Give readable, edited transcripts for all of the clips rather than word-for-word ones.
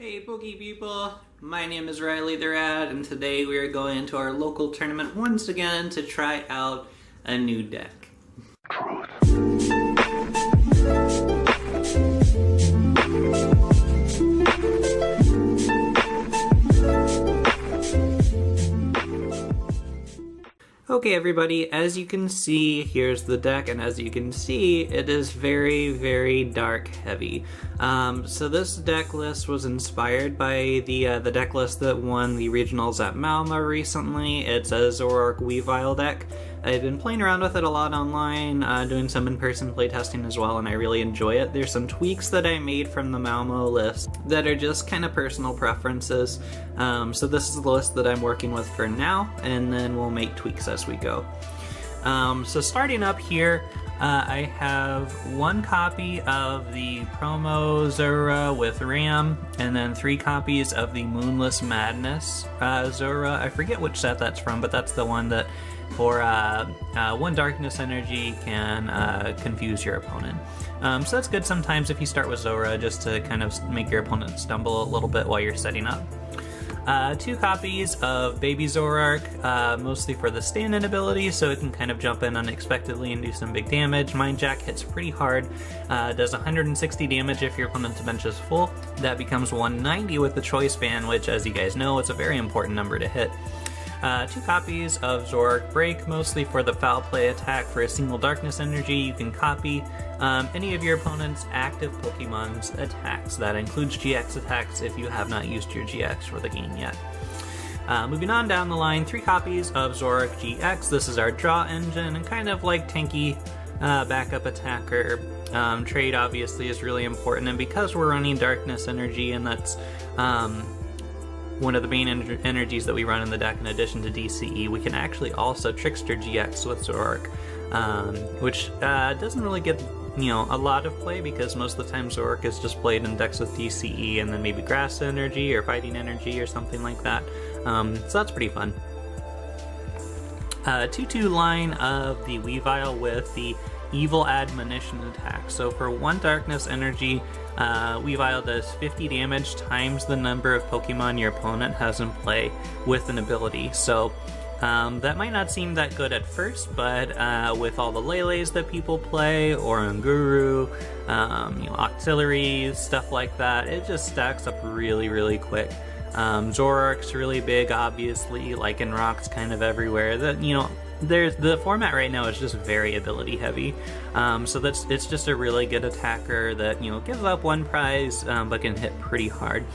Hey Pokey people, my name is Riley the Rad, and today we are going to our local tournament once again to try out a new deck. Okay everybody, as you can see, here's the deck, and as you can see, it is very dark heavy. So this deck list was inspired by the deck list that won the regionals at Malmo recently. It's a ZOROARK Weavile deck. I've been playing around with it a lot online, doing some in-person playtesting as well, and I really enjoy it. There's some tweaks that I made from the Malmo list that are just kind of personal preferences. So this is the list that I'm working with for now, and then we'll make tweaks as we go. So starting up here, I have one copy of the promo Zora with Ram, and then 3 copies of the Moonless Madness Zora. I forget which set that's from, but that's the one that for 1 darkness energy can confuse your opponent. So that's good sometimes if you start with Zora, just to kind of make your opponent stumble a little bit while you're setting up. 2 copies of Baby ZOROARK, mostly for the stand-in ability, so it can kind of jump in unexpectedly and do some big damage. Mind Jack hits pretty hard, does 160 damage if your opponent's bench is full. That becomes 190 with the Choice Band, which, as you guys know, is a very important number to hit. 2 copies of ZOROARK Break, mostly for the foul play attack for a single darkness energy. You can copy any of your opponent's active Pokemon's attacks. That includes GX attacks if you have not used your GX for the game yet. Moving on down the line, 3 copies of ZOROARK GX. This is our draw engine and kind of like tanky backup attacker. Trade obviously is really important, and because we're running darkness energy, and that's one of the main energies that we run in the deck in addition to DCE, we can actually also Trickster GX with ZOROARK, which doesn't really get a lot of play because most of the time ZOROARK is just played in decks with DCE and then maybe Grass Energy or Fighting Energy or something like that. So that's pretty fun. 2/2 line of the Weavile with the Evil Admonition attack. So for 1 darkness energy, Weavile does 50 damage times the number of Pokemon your opponent has in play with an ability. So that might not seem that good at first, but with all the Lele's that people play, Oranguru, auxiliaries, stuff like that, it just stacks up really quick. ZOROARK's really big, obviously, Lycanroc's kind of everywhere. The format right now is just very ability heavy, so it's just a really good attacker that gives up 1 prize but can hit pretty hard.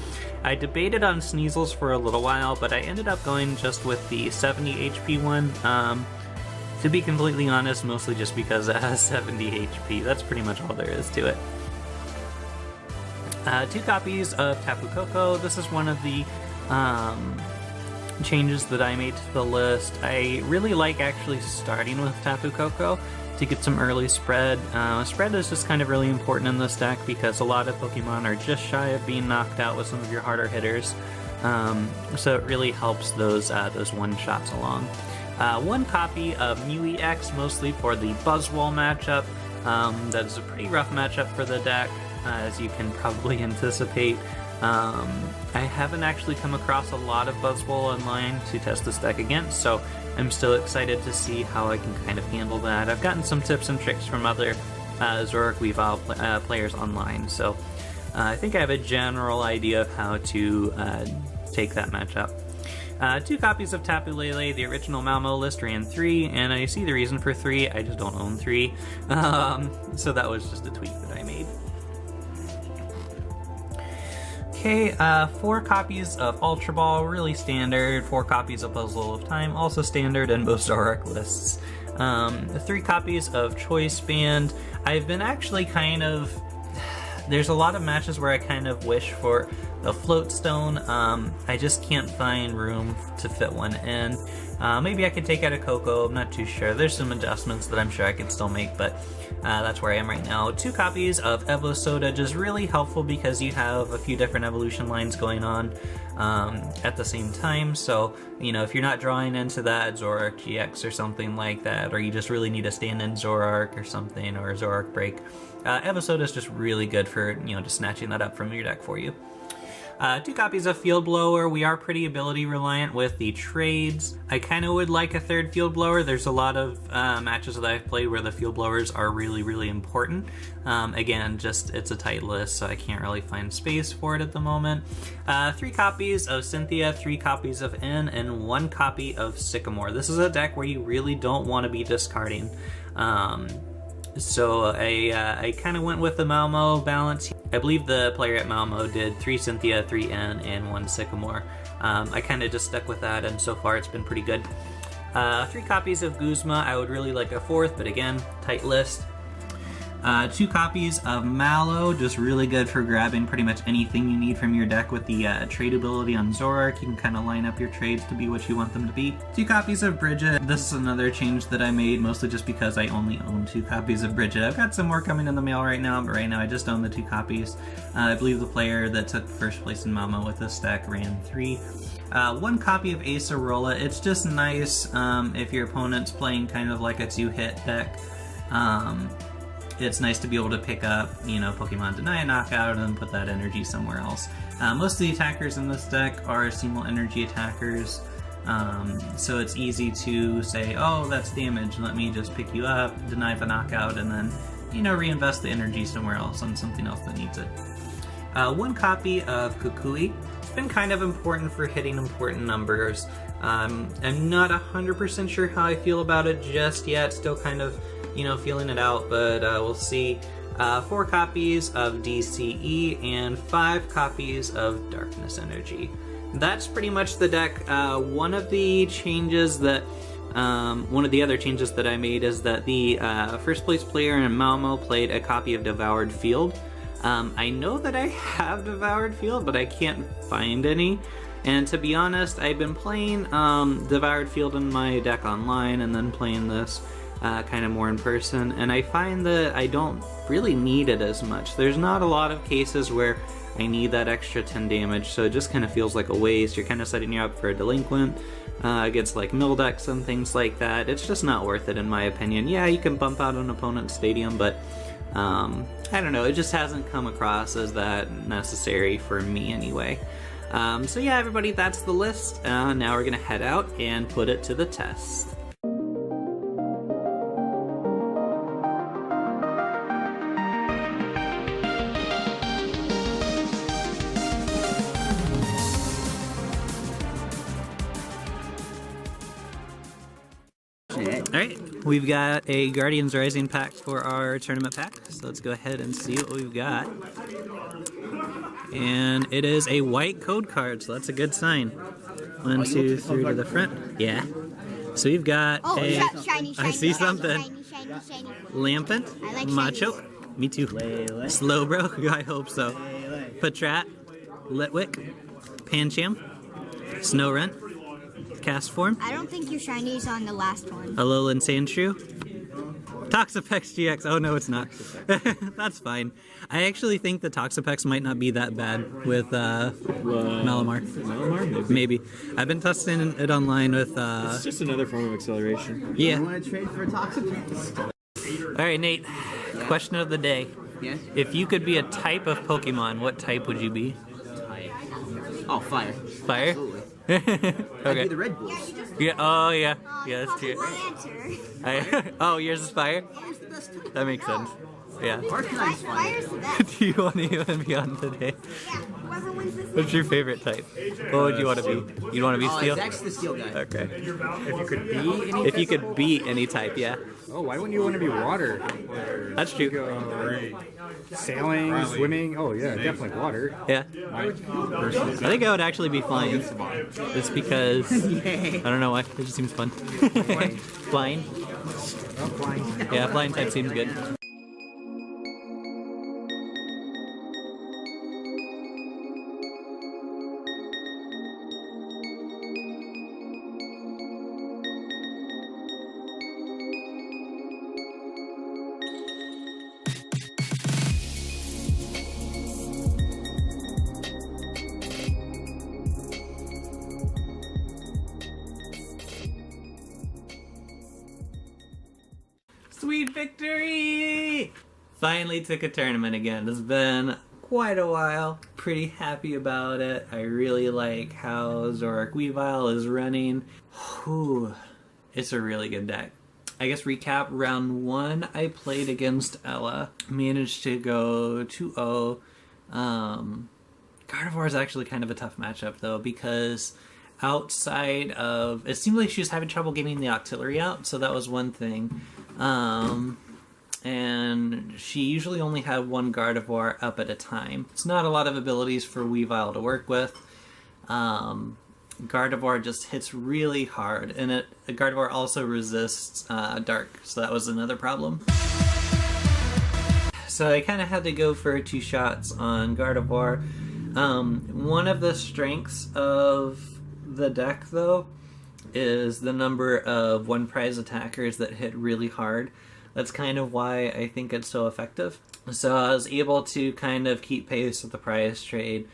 I debated on Sneasels for a little while, but I ended up going just with the 70 HP one. To be completely honest, mostly just because it has 70 HP. That's pretty much all there is to it. 2 copies of Tapu Koko. This is one of the changes that I made to the list. I really like actually starting with Tapu Koko to get some early spread. Spread is just kind of really important in this deck because a lot of Pokemon are just shy of being knocked out with some of your harder hitters. So it really helps those one-shots along. 1 copy of Mew EX, mostly for the Buzzwole matchup. That is a pretty rough matchup for the deck, as you can probably anticipate. I haven't actually come across a lot of Buzzwole online to test this deck against, so I'm still excited to see how I can kind of handle that. I've gotten some tips and tricks from other ZOROARK Weavile players online, so I think I have a general idea of how to take that matchup. 2 copies of Tapu Lele. The original Malmo list ran 3, and I see the reason for 3, I just don't own 3. So that was just a tweak that I made. Okay, 4 copies of Ultra Ball, really standard. 4 copies of Puzzle of Time, also standard in most ZOROARK lists. 3 copies of Choice Band. I've been actually there's a lot of matches where I kind of wish for a Float Stone. I just can't find room to fit one in. Maybe I could take out a Coco, I'm not too sure. There's some adjustments that I'm sure I could still make, but that's where I am right now. 2 copies of Evo Soda, just really helpful because you have a few different evolution lines going on at the same time. So, if you're not drawing into that ZOROARK GX or something like that, or you just really need a stand-in ZOROARK or something, or ZOROARK Break, Evo Soda is just really good for, just snatching that up from your deck for you. 2 copies of Field Blower. We are pretty ability reliant with the trades. I kind of would like a 3rd Field Blower. There's a lot of matches that I've played where the Field Blowers are really, really important. Again, just it's a tight list, so I can't really find space for it at the moment. 3 copies of Cynthia, 3 copies of N, and 1 copy of Sycamore. This is a deck where you really don't want to be discarding. So I kind of went with the Malmo balance. I believe the player at Malmo did 3 Cynthia, 3 N, and 1 Sycamore. I kind of just stuck with that, and so far it's been pretty good. 3 copies of Guzma. I would really like a 4th, but again, tight list. 2 copies of Mallow, just really good for grabbing pretty much anything you need from your deck with the trade ability on Zoroark. You can kind of line up your trades to be what you want them to be. 2 copies of Bridget. This is another change that I made, mostly just because I only own 2 copies of Bridget. I've got some more coming in the mail right now, but right now I just own the 2 copies. I believe the player that took first place in Malmo with this deck ran 3. 1 copy of Acerola. It's just nice if your opponent's playing kind of like a 2-hit deck. It's nice to be able to pick up, you know, Pokemon Deny a Knockout and then put that energy somewhere else. Most of the attackers in this deck are single energy attackers, so it's easy to say, oh, that's damage, let me just pick you up, deny the knockout, and then, you know, reinvest the energy somewhere else on something else that needs it. 1 copy of Kukui. It's been kind of important for hitting important numbers. I'm not 100% sure how I feel about it just yet, still kind of, you know, feeling it out, but we'll see. 4 copies of DCE and 5 copies of Darkness Energy. That's pretty much the deck. One of the other changes that I made is that the first place player in Malmo played a copy of Devoured Field. I know that I have Devoured Field, but I can't find any. And to be honest, I've been playing Devoured Field in my deck online and then playing this kind of more in person, and I find that I don't really need it as much. There's not a lot of cases where I need that extra 10 damage, so it just kind of feels like a waste. You're kind of setting you up for a delinquent against like mill decks and things like that. It's just not worth it in my opinion. Yeah, you can bump out an opponent's stadium, but I don't know, it just hasn't come across as that necessary for me anyway. So yeah, everybody, that's the list. Now we're gonna head out and put it to the test. Alright, we've got a Guardians Rising pack for our tournament pack, so let's go ahead and see what we've got. And it is a white code card, so that's a good sign. 1, 2, 3 to the front. Yeah. So we've got shiny, I see something. Shiny. Lampent, like Macho, me too. Slowbro, I hope so. Patrat, Litwick, Pancham, Snorunt, Castform. I don't think your shiny is on the last one. Alolan Sandshrew. Toxapex GX. Oh no, it's not. That's fine. I actually think the Toxapex might not be that bad with Malamar. Malamar? Maybe. I've been testing it online with... It's just another form of acceleration. Yeah. I want to trade for Toxapex. Alright, Nate. Question of the day. Yes? If you could be a type of Pokemon, what type would you be? Oh, fire. Fire? Absolutely. Okay. I'd be the Red Bulls. Yeah, oh yeah. Yeah, that's true. Answer. Oh, yours is fire? That makes sense. Yeah. Arcanine's fire. Fire's the best. Do you want to even be on today? Yeah, whoever wins this What's your favorite type? What would you want to be? You'd want to be Oh, steel? Zach's the steel guy. Okay. If you could be any... If you could be any type, yeah. Oh, why wouldn't you want to be water? That's true. Sailing, swimming... Oh, yeah, definitely water. Yeah. I think I would actually be flying. Just because... I don't know why. It just seems fun. Flying? Yeah, flying type seems good. Sweet victory! Finally took a tournament again. It's been quite a while. pretty happy about it. I really like how ZOROARK Weavile is running. Whew. It's a really good deck. I guess recap, round 1 I played against Ella. Managed to go 2-0. Gardevoir is actually kind of a tough matchup though, because outside of... It seemed like she was having trouble getting the Octillery out, so that was one thing. And she usually only had one Gardevoir up at a time. It's not a lot of abilities for Weavile to work with. Gardevoir just hits really hard, and Gardevoir also resists Dark, so that was another problem. So I kind of had to go for 2 shots on Gardevoir. One of the strengths of the deck, though, is the number of one-prize attackers that hit really hard. That's kind of why I think it's so effective. So I was able to kind of keep pace with the prize trade.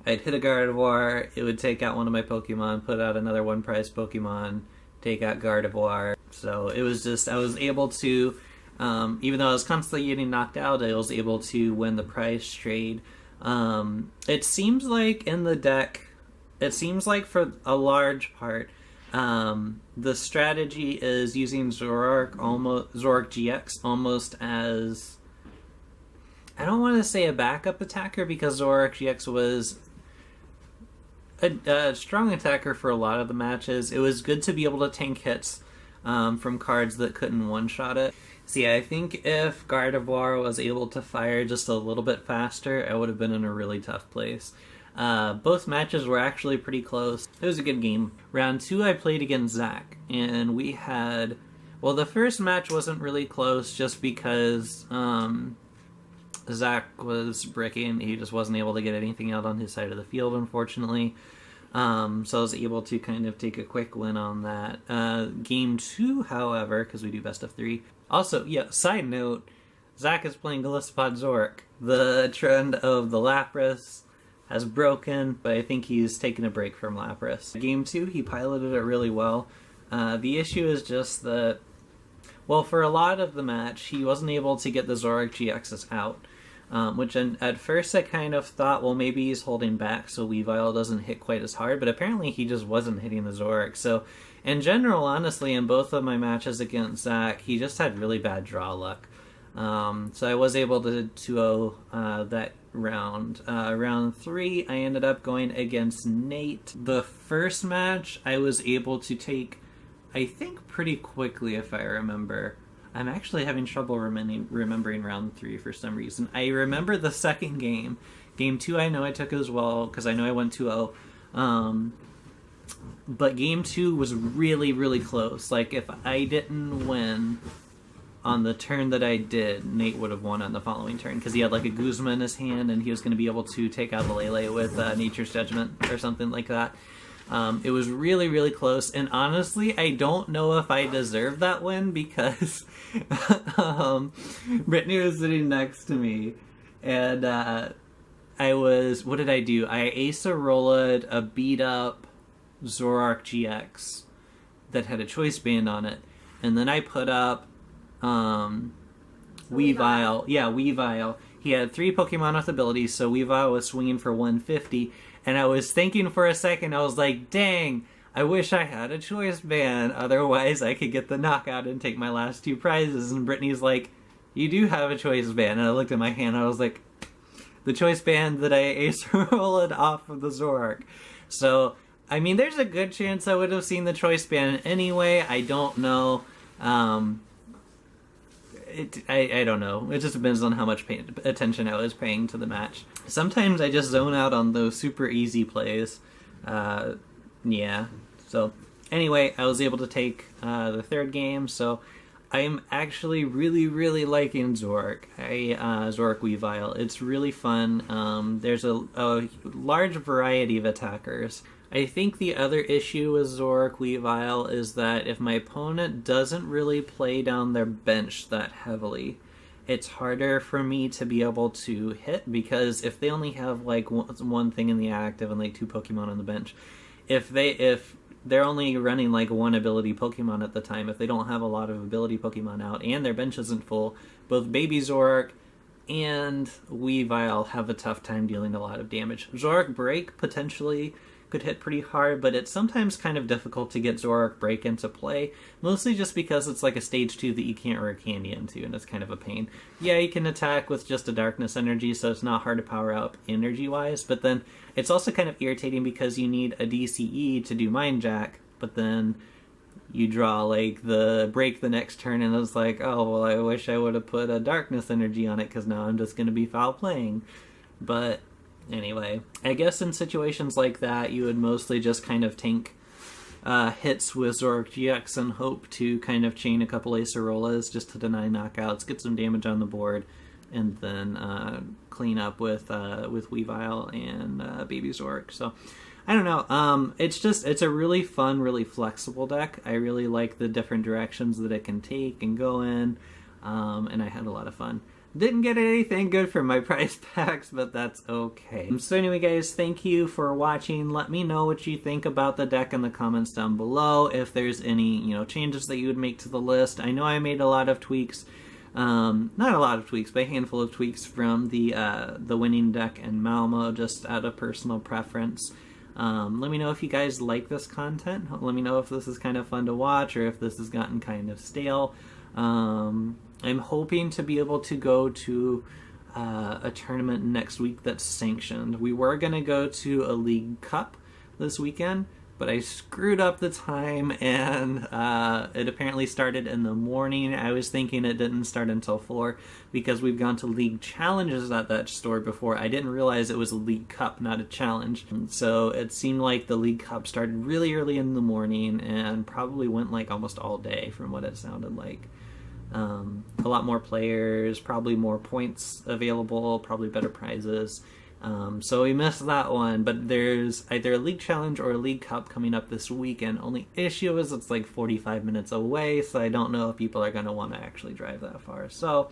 I'd hit a Gardevoir, it would take out one of my Pokemon, put out another one-prize Pokemon, take out Gardevoir. So it was just, I was able to, even though I was constantly getting knocked out, I was able to win the prize trade. It seems like in the deck, it seems like for a large part, the strategy is using ZOROARK GX almost as, I don't want to say a backup attacker, because ZOROARK GX was a strong attacker for a lot of the matches. It was good to be able to tank hits from cards that couldn't one-shot it. See, I think if Gardevoir was able to fire just a little bit faster, I would have been in a really tough place. Both matches were actually pretty close. It was a good game. Round 2 I played against Zach, and we had... Well, the first match wasn't really close just because Zach was bricking. He just wasn't able to get anything out on his side of the field, unfortunately. So I was able to kind of take a quick win on that. Game 2, however, because we do best of 3. Also, yeah, side note, Zach is playing Golisopod ZOROARK. The trend of the Lapras has broken, but I think he's taken a break from Lapras. Game 2, he piloted it really well. The issue is just that, well, for a lot of the match, he wasn't able to get the ZOROARK GXs out. Which at first I kind of thought, well, maybe he's holding back so Weavile doesn't hit quite as hard, but apparently he just wasn't hitting the ZOROARK. So, in general, honestly, in both of my matches against Zach, he just had really bad draw luck. So I was able to 2-0 that round. Round 3, I ended up going against Nate. The first match, I was able to take, I think, pretty quickly, if I remember. I'm actually having trouble remembering round 3 for some reason. I remember the second game. Game 2 I know I took as well, because I know I went 2-0. But game 2 was really, really close. Like, if I didn't win on the turn that I did, Nate would have won on the following turn, because he had like a Guzma in his hand, and he was going to be able to take out the Lele with Nature's Judgment or something like that. It was really, really close, and honestly, I don't know if I deserved that win, because Brittany was sitting next to me, and what did I do? I Acerolla'd a beat-up ZOROARK GX that had a choice band on it, and then I put up Weavile. Yeah, Weavile. He had 3 Pokemon with abilities, so Weavile was swinging for 150, and I was thinking for a second, I was like, dang, I wish I had a choice band, otherwise I could get the knockout and take my last 2 prizes. And Brittany's like, you do have a choice band. And I looked at my hand, and I was like, the choice band that I Acerolla'd off of the ZOROARK. So, I mean, there's a good chance I would have seen the choice band anyway. I don't know. I don't know. It just depends on how much attention I was paying to the match. Sometimes I just zone out on those super easy plays. Yeah. So, anyway, I was able to take the third game, so I'm actually really, really liking ZOROARK. ZOROARK Weavile. It's really fun. There's a large variety of attackers. I think the other issue with ZOROARK Weavile is that if my opponent doesn't really play down their bench that heavily, it's harder for me to be able to hit, because if they only have like one thing in the active and like 2 Pokemon on the bench, if they're only running like 1 ability Pokemon at the time, if they don't have a lot of ability Pokemon out and their bench isn't full, both Baby ZOROARK and Weavile have a tough time dealing a lot of damage. ZOROARK Break potentially could hit pretty hard, but it's sometimes kind of difficult to get ZOROARK Break into play, mostly just because it's like a stage 2 that you can't rare candy into, and it's kind of a pain. Yeah, you can attack with just a darkness energy, so it's not hard to power up energy-wise, but then it's also kind of irritating because you need a DCE to do Mind Jack, but then you draw like the break the next turn, and it's like, oh, well, I wish I would have put a darkness energy on it, because now I'm just going to be foul playing. But anyway, I guess in situations like that, you would mostly just kind of tank hits with ZOROARK GX and hope to kind of chain a couple Acerolas just to deny knockouts, get some damage on the board, and then clean up with Weavile and Baby ZOROARK. So I don't know. It's a really fun, really flexible deck. I really like the different directions that it can take and go in, and I had a lot of fun. Didn't get anything good from my prize packs, but that's okay. So anyway, guys, thank you for watching. Let me know what you think about the deck in the comments down below. If there's any, changes that you would make to the list. I know I made a lot of tweaks. Not a lot of tweaks, but a handful of tweaks from the winning deck and Malmo, just out of personal preference. Let me know if you guys like this content. Let me know if this is kind of fun to watch or if this has gotten kind of stale. I'm hoping to be able to go to a tournament next week that's sanctioned. We were going to go to a League Cup this weekend, but I screwed up the time, and it apparently started in the morning. I was thinking it didn't start until 4 because we've gone to League Challenges at that store before. I didn't realize it was a League Cup, not a challenge. So it seemed like the League Cup started really early in the morning and probably went like almost all day from what it sounded like. A lot more players, probably more points available, probably better prizes. So we missed that one, but there's either a League Challenge or a League Cup coming up this weekend. Only issue is it's like 45 minutes away, so I don't know if people are going to want to actually drive that far. So,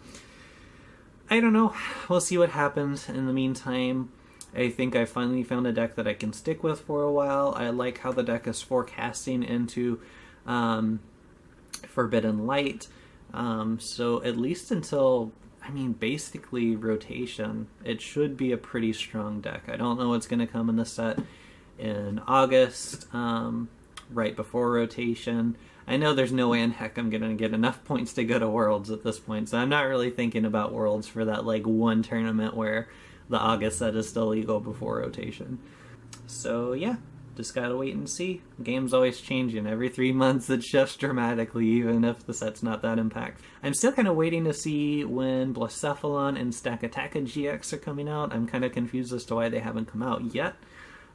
I don't know. We'll see what happens. In the meantime, I think I finally found a deck that I can stick with for a while. I like how the deck is forecasting into Forbidden Light. So at least until, basically rotation, it should be a pretty strong deck. I don't know what's going to come in the set in August, right before rotation. I know there's no way in heck I'm going to get enough points to go to Worlds at this point, so I'm not really thinking about Worlds for that, one tournament where the August set is still legal before rotation. So, yeah. Just gotta wait and see. The game's always changing. Every 3 months it shifts dramatically, even if the set's not that impactful. I'm still kind of waiting to see when Blacephalon and Stack Attack GX are coming out. I'm kind of confused as to why they haven't come out yet.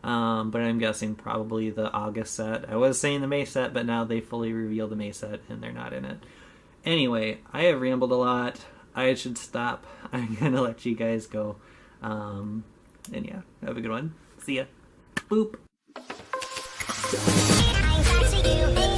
But I'm guessing probably the August set. I was saying the May set, but now they fully revealed the May set and they're not in it. Anyway, I have rambled a lot. I should stop. I'm gonna let you guys go. And yeah, have a good one. See ya. Boop. I'm touching you.